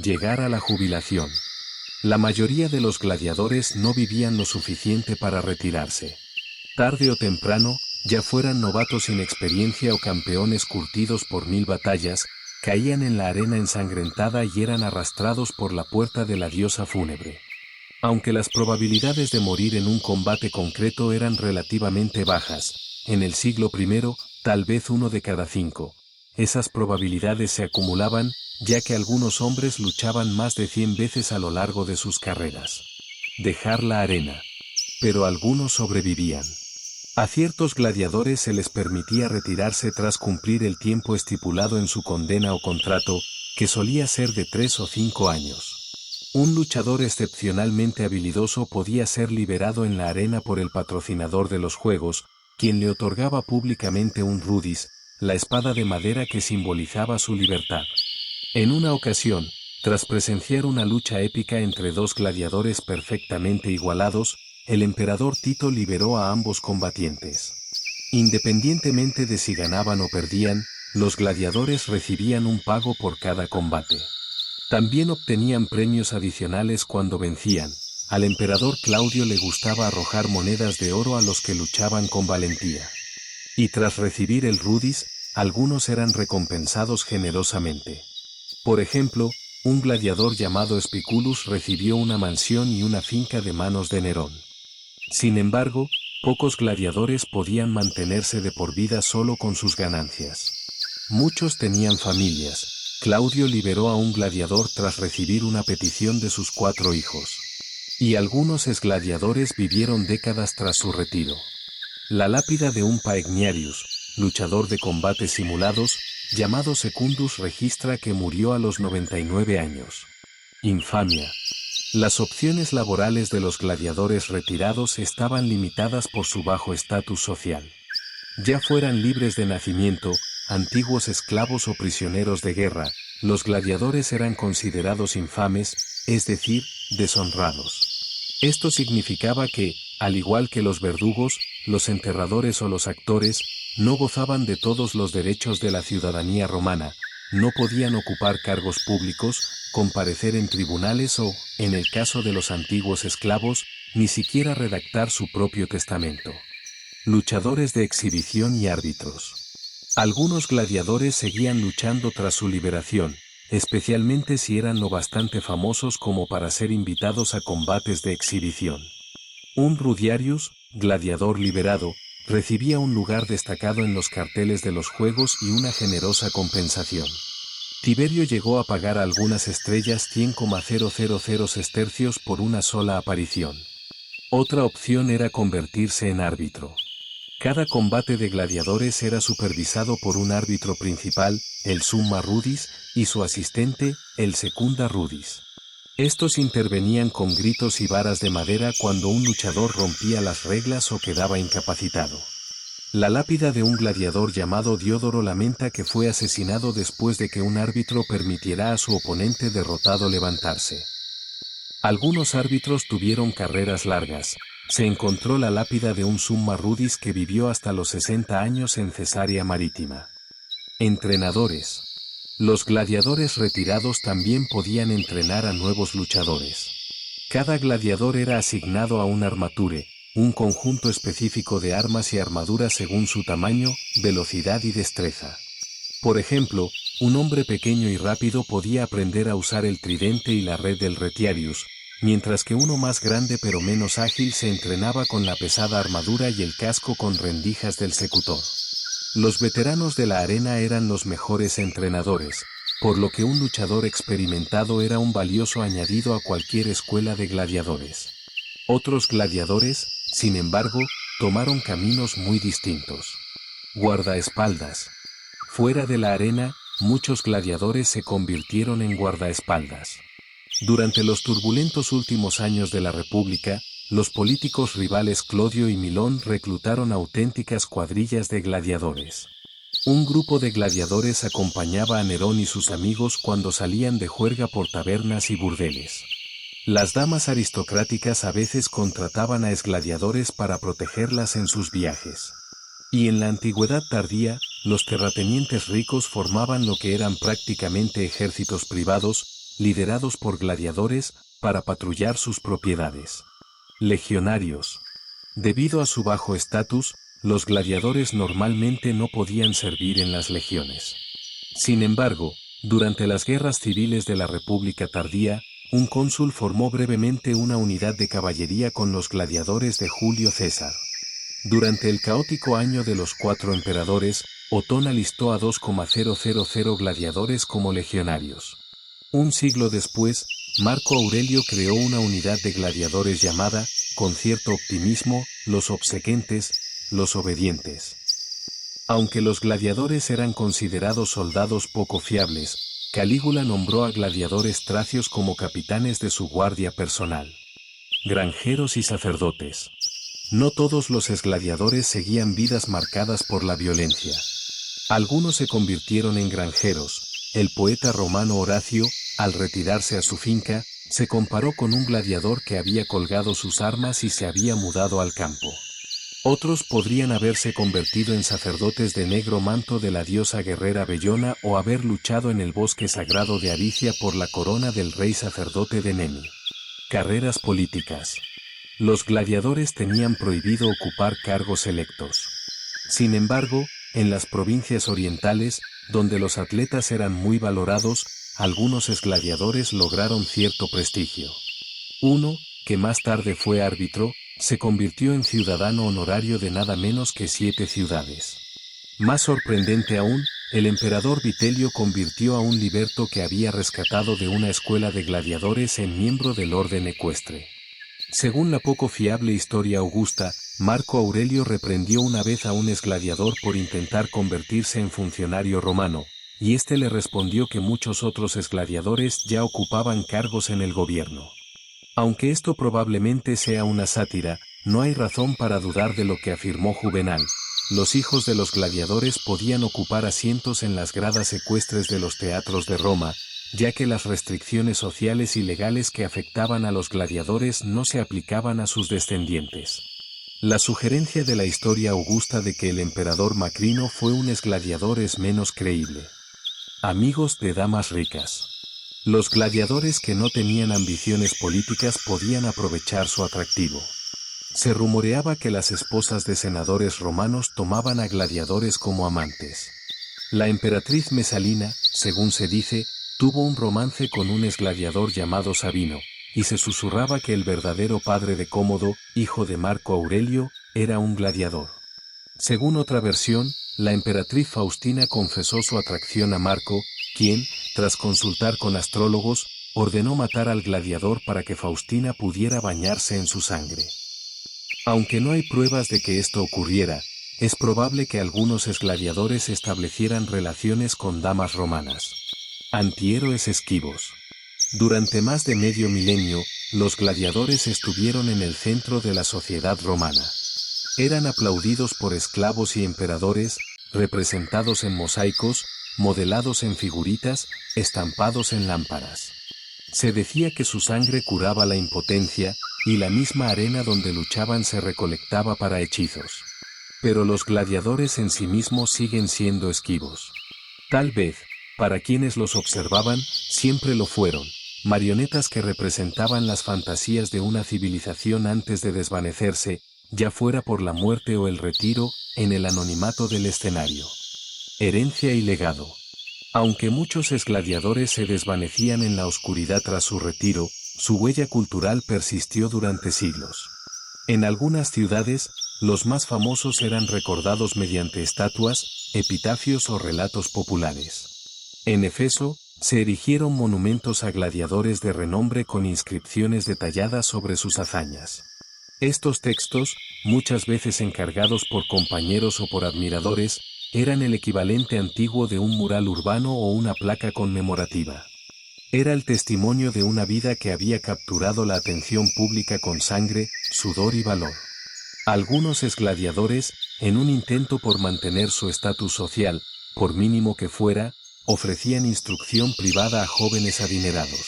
llegar a la jubilación. La mayoría de los gladiadores no vivían lo suficiente para retirarse. Tarde o temprano, ya fueran novatos sin experiencia o campeones curtidos por 1000 batallas, caían en la arena ensangrentada y eran arrastrados por la puerta de la diosa fúnebre. Aunque las probabilidades de morir en un combate concreto eran relativamente bajas, en el siglo I, tal vez 1 de cada 5, esas probabilidades se acumulaban, ya que algunos hombres luchaban más de 100 veces a lo largo de sus carreras. Dejar la arena. Pero algunos sobrevivían. A ciertos gladiadores se les permitía retirarse tras cumplir el tiempo estipulado en su condena o contrato, que solía ser de 3 o 5 años. Un luchador excepcionalmente habilidoso podía ser liberado en la arena por el patrocinador de los juegos, quien le otorgaba públicamente un rudis, la espada de madera que simbolizaba su libertad. En una ocasión, tras presenciar una lucha épica entre dos gladiadores perfectamente igualados, el emperador Tito liberó a ambos combatientes. Independientemente de si ganaban o perdían, los gladiadores recibían un pago por cada combate. También obtenían premios adicionales cuando vencían. Al emperador Claudio le gustaba arrojar monedas de oro a los que luchaban con valentía. Y tras recibir el rudis, algunos eran recompensados generosamente. Por ejemplo, un gladiador llamado Spiculus recibió una mansión y una finca de manos de Nerón. Sin embargo, pocos gladiadores podían mantenerse de por vida solo con sus ganancias. Muchos tenían familias. Claudio liberó a un gladiador tras recibir una petición de sus 4 hijos. Y algunos exgladiadores vivieron décadas tras su retiro. La lápida de un Paegnarius, luchador de combates simulados, llamado Secundus, registra que murió a los 99 años. Infamia. Las opciones laborales de los gladiadores retirados estaban limitadas por su bajo estatus social. Ya fueran libres de nacimiento, antiguos esclavos o prisioneros de guerra, los gladiadores eran considerados infames, es decir, deshonrados. Esto significaba que, al igual que los verdugos, los enterradores o los actores, no gozaban de todos los derechos de la ciudadanía romana, no podían ocupar cargos públicos, comparecer en tribunales o, en el caso de los antiguos esclavos, ni siquiera redactar su propio testamento. Luchadores de exhibición y árbitros. Algunos gladiadores seguían luchando tras su liberación, especialmente si eran lo bastante famosos como para ser invitados a combates de exhibición. Un rudiarius, gladiador liberado, recibía un lugar destacado en los carteles de los juegos y una generosa compensación. Tiberio llegó a pagar a algunas estrellas 100,000 sestercios por una sola aparición. Otra opción era convertirse en árbitro. Cada combate de gladiadores era supervisado por un árbitro principal, el summa rudis, y su asistente, el secunda rudis. Estos intervenían con gritos y varas de madera cuando un luchador rompía las reglas o quedaba incapacitado. La lápida de un gladiador llamado Diodoro lamenta que fue asesinado después de que un árbitro permitiera a su oponente derrotado levantarse. Algunos árbitros tuvieron carreras largas. Se encontró la lápida de un summa rudis que vivió hasta los 60 años en Cesarea Marítima. Entrenadores. Los gladiadores retirados también podían entrenar a nuevos luchadores. Cada gladiador era asignado a un armature, un conjunto específico de armas y armaduras según su tamaño, velocidad y destreza. Por ejemplo, un hombre pequeño y rápido podía aprender a usar el tridente y la red del retiarius, mientras que uno más grande pero menos ágil se entrenaba con la pesada armadura y el casco con rendijas del secutor. Los veteranos de la arena eran los mejores entrenadores, por lo que un luchador experimentado era un valioso añadido a cualquier escuela de gladiadores. Otros gladiadores, sin embargo, tomaron caminos muy distintos. Guardaespaldas. Fuera de la arena, muchos gladiadores se convirtieron en guardaespaldas. Durante los turbulentos últimos años de la República, los políticos rivales Clodio y Milón reclutaron auténticas cuadrillas de gladiadores. Un grupo de gladiadores acompañaba a Nerón y sus amigos cuando salían de juerga por tabernas y burdeles. Las damas aristocráticas a veces contrataban a exgladiadores para protegerlas en sus viajes. Y en la antigüedad tardía, los terratenientes ricos formaban lo que eran prácticamente ejércitos privados, liderados por gladiadores, para patrullar sus propiedades. Legionarios. Debido a su bajo estatus, los gladiadores normalmente no podían servir en las legiones. Sin embargo, durante las guerras civiles de la República tardía, un cónsul formó brevemente una unidad de caballería con los gladiadores de Julio César. Durante el caótico año de los 4 emperadores, Otón alistó a 2,000 gladiadores como legionarios. Un siglo después, Marco Aurelio creó una unidad de gladiadores llamada, con cierto optimismo, los obsequentes, los obedientes. Aunque los gladiadores eran considerados soldados poco fiables, Calígula nombró a gladiadores tracios como capitanes de su guardia personal. Granjeros y sacerdotes. No todos los gladiadores seguían vidas marcadas por la violencia. Algunos se convirtieron en granjeros. El poeta romano Horacio, al retirarse a su finca, se comparó con un gladiador que había colgado sus armas y se había mudado al campo. Otros podrían haberse convertido en sacerdotes de negro manto de la diosa guerrera Bellona o haber luchado en el bosque sagrado de Aricia por la corona del rey sacerdote de Nemi. Carreras políticas. Los gladiadores tenían prohibido ocupar cargos electos. Sin embargo, en las provincias orientales, donde los atletas eran muy valorados, algunos gladiadores lograron cierto prestigio. Uno, que más tarde fue árbitro, se convirtió en ciudadano honorario de nada menos que 7 ciudades. Más sorprendente aún, el emperador Vitelio convirtió a un liberto que había rescatado de una escuela de gladiadores en miembro del orden ecuestre. Según la poco fiable historia augusta, Marco Aurelio reprendió una vez a un gladiador por intentar convertirse en funcionario romano, y éste le respondió que muchos otros gladiadores ya ocupaban cargos en el gobierno. Aunque esto probablemente sea una sátira, no hay razón para dudar de lo que afirmó Juvenal. Los hijos de los gladiadores podían ocupar asientos en las gradas ecuestres de los teatros de Roma, ya que las restricciones sociales y legales que afectaban a los gladiadores no se aplicaban a sus descendientes. La sugerencia de la historia augusta de que el emperador Macrino fue un gladiador es menos creíble. Amigos de damas ricas. Los gladiadores que no tenían ambiciones políticas podían aprovechar su atractivo. Se rumoreaba que las esposas de senadores romanos tomaban a gladiadores como amantes. La emperatriz Mesalina, según se dice, tuvo un romance con un gladiador llamado Sabino, y se susurraba que el verdadero padre de Cómodo, hijo de Marco Aurelio, era un gladiador. Según otra versión, la emperatriz Faustina confesó su atracción a Marco, quien, tras consultar con astrólogos, ordenó matar al gladiador para que Faustina pudiera bañarse en su sangre. Aunque no hay pruebas de que esto ocurriera, es probable que algunos gladiadores establecieran relaciones con damas romanas. Antihéroes esquivos. Durante más de medio milenio, los gladiadores estuvieron en el centro de la sociedad romana. Eran aplaudidos por esclavos y emperadores, representados en mosaicos, modelados en figuritas, estampados en lámparas. Se decía que su sangre curaba la impotencia, y la misma arena donde luchaban se recolectaba para hechizos. Pero los gladiadores en sí mismos siguen siendo esquivos. Tal vez, para quienes los observaban, siempre lo fueron, marionetas que representaban las fantasías de una civilización antes de desvanecerse, ya fuera por la muerte o el retiro, en el anonimato del escenario. Herencia y legado. Aunque muchos gladiadores se desvanecían en la oscuridad tras su retiro, su huella cultural persistió durante siglos. En algunas ciudades, los más famosos eran recordados mediante estatuas, epitafios o relatos populares. En Éfeso, se erigieron monumentos a gladiadores de renombre con inscripciones detalladas sobre sus hazañas. Estos textos, muchas veces encargados por compañeros o por admiradores, eran el equivalente antiguo de un mural urbano o una placa conmemorativa. Era el testimonio de una vida que había capturado la atención pública con sangre, sudor y valor. Algunos gladiadores, en un intento por mantener su estatus social, por mínimo que fuera, ofrecían instrucción privada a jóvenes adinerados.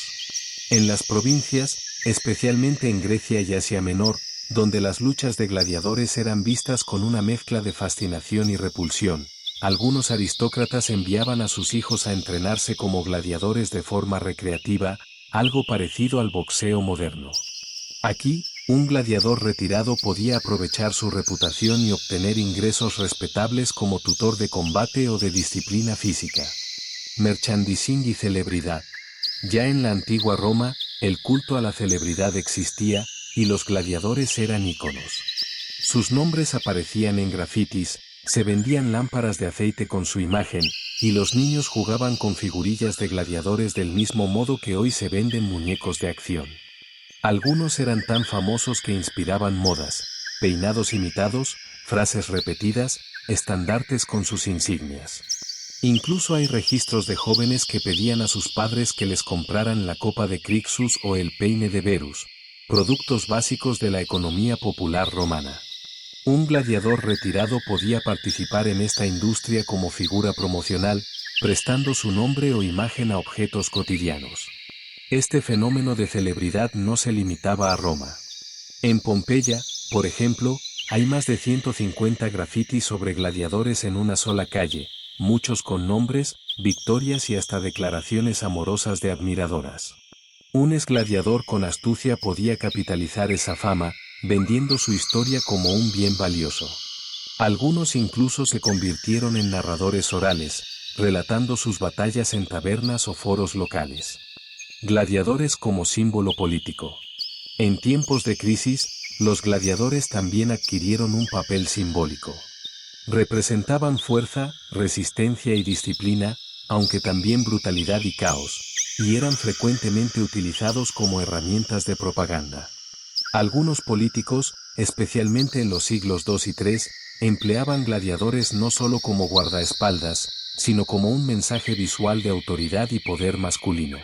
En las provincias, especialmente en Grecia y Asia Menor, donde las luchas de gladiadores eran vistas con una mezcla de fascinación y repulsión, algunos aristócratas enviaban a sus hijos a entrenarse como gladiadores de forma recreativa, algo parecido al boxeo moderno. Aquí, un gladiador retirado podía aprovechar su reputación y obtener ingresos respetables como tutor de combate o de disciplina física. Merchandising y celebridad. Ya en la antigua Roma, el culto a la celebridad existía, y los gladiadores eran íconos. Sus nombres aparecían en grafitis, se vendían lámparas de aceite con su imagen, y los niños jugaban con figurillas de gladiadores del mismo modo que hoy se venden muñecos de acción. Algunos eran tan famosos que inspiraban modas, peinados imitados, frases repetidas, estandartes con sus insignias. Incluso hay registros de jóvenes que pedían a sus padres que les compraran la copa de Crixus o el peine de Verus, productos básicos de la economía popular romana. Un gladiador retirado podía participar en esta industria como figura promocional, prestando su nombre o imagen a objetos cotidianos. Este fenómeno de celebridad no se limitaba a Roma. En Pompeya, por ejemplo, hay más de 150 grafitis sobre gladiadores en una sola calle, muchos con nombres, victorias y hasta declaraciones amorosas de admiradoras. Un exgladiador con astucia podía capitalizar esa fama, vendiendo su historia como un bien valioso. Algunos incluso se convirtieron en narradores orales, relatando sus batallas en tabernas o foros locales. Gladiadores como símbolo político. En tiempos de crisis, los gladiadores también adquirieron un papel simbólico. Representaban fuerza, resistencia y disciplina, aunque también brutalidad y caos, y eran frecuentemente utilizados como herramientas de propaganda. Algunos políticos, especialmente en los siglos II y III, empleaban gladiadores no solo como guardaespaldas, sino como un mensaje visual de autoridad y poder masculino.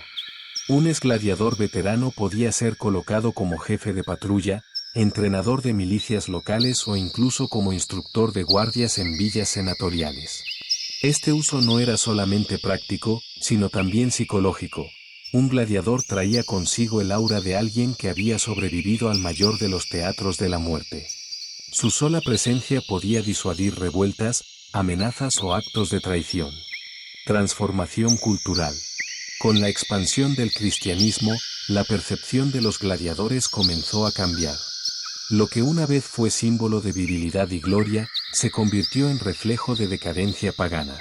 Un exgladiador veterano podía ser colocado como jefe de patrulla, entrenador de milicias locales o incluso como instructor de guardias en villas senatoriales. Este uso no era solamente práctico, sino también psicológico. Un gladiador traía consigo el aura de alguien que había sobrevivido al mayor de los teatros de la muerte. Su sola presencia podía disuadir revueltas, amenazas o actos de traición. Transformación cultural. Con la expansión del cristianismo, la percepción de los gladiadores comenzó a cambiar. Lo que una vez fue símbolo de virilidad y gloria, se convirtió en reflejo de decadencia pagana.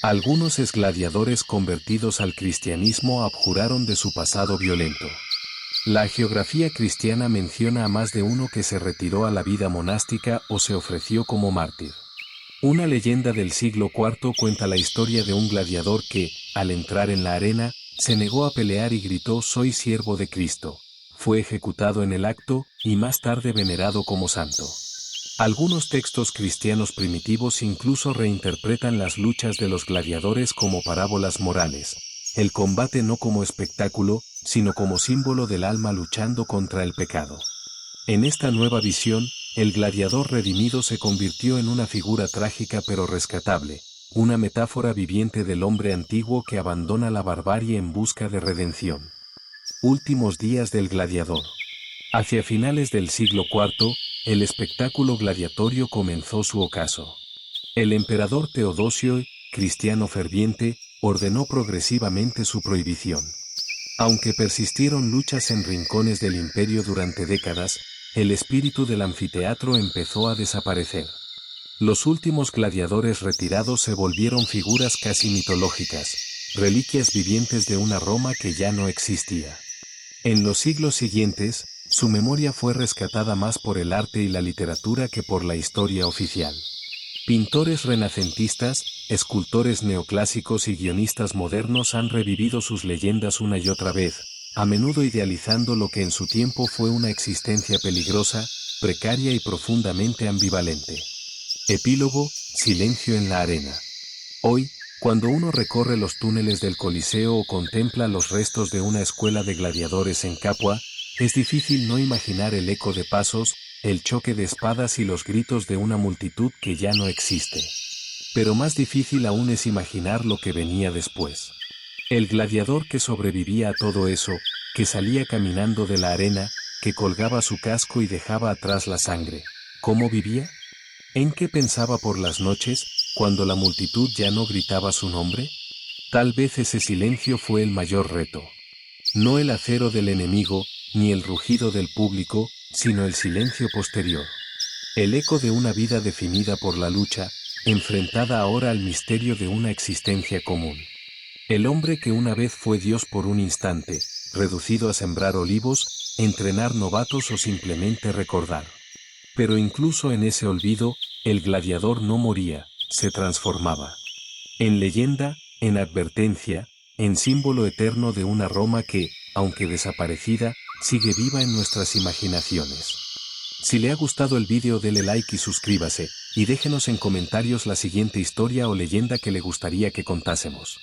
Algunos exgladiadores convertidos al cristianismo abjuraron de su pasado violento. La geografía cristiana menciona a más de uno que se retiró a la vida monástica o se ofreció como mártir. Una leyenda del siglo IV cuenta la historia de un gladiador que, al entrar en la arena, se negó a pelear y gritó «Soy siervo de Cristo». Fue ejecutado en el acto, y más tarde venerado como santo. Algunos textos cristianos primitivos incluso reinterpretan las luchas de los gladiadores como parábolas morales, el combate no como espectáculo, sino como símbolo del alma luchando contra el pecado. En esta nueva visión, el gladiador redimido se convirtió en una figura trágica pero rescatable, una metáfora viviente del hombre antiguo que abandona la barbarie en busca de redención. Últimos días del gladiador. Hacia finales del siglo IV, el espectáculo gladiatorio comenzó su ocaso. El emperador Teodosio, cristiano ferviente, ordenó progresivamente su prohibición. Aunque persistieron luchas en rincones del imperio durante décadas, el espíritu del anfiteatro empezó a desaparecer. Los últimos gladiadores retirados se volvieron figuras casi mitológicas, reliquias vivientes de una Roma que ya no existía. En los siglos siguientes, su memoria fue rescatada más por el arte y la literatura que por la historia oficial. Pintores renacentistas, escultores neoclásicos y guionistas modernos han revivido sus leyendas una y otra vez, a menudo idealizando lo que en su tiempo fue una existencia peligrosa, precaria y profundamente ambivalente. Epílogo, silencio en la arena. Hoy, cuando uno recorre los túneles del Coliseo o contempla los restos de una escuela de gladiadores en Capua, es difícil no imaginar el eco de pasos, el choque de espadas y los gritos de una multitud que ya no existe. Pero más difícil aún es imaginar lo que venía después. El gladiador que sobrevivía a todo eso, que salía caminando de la arena, que colgaba su casco y dejaba atrás la sangre. ¿Cómo vivía? ¿En qué pensaba por las noches, cuando la multitud ya no gritaba su nombre? Tal vez ese silencio fue el mayor reto. No el acero del enemigo, ni el rugido del público, sino el silencio posterior. El eco de una vida definida por la lucha, enfrentada ahora al misterio de una existencia común. El hombre que una vez fue Dios por un instante, reducido a sembrar olivos, entrenar novatos o simplemente recordar. Pero incluso en ese olvido, el gladiador no moría, se transformaba. En leyenda, en advertencia, en símbolo eterno de una Roma que, aunque desaparecida, sigue viva en nuestras imaginaciones. Si le ha gustado el vídeo dele like y suscríbase, y déjenos en comentarios la siguiente historia o leyenda que le gustaría que contásemos.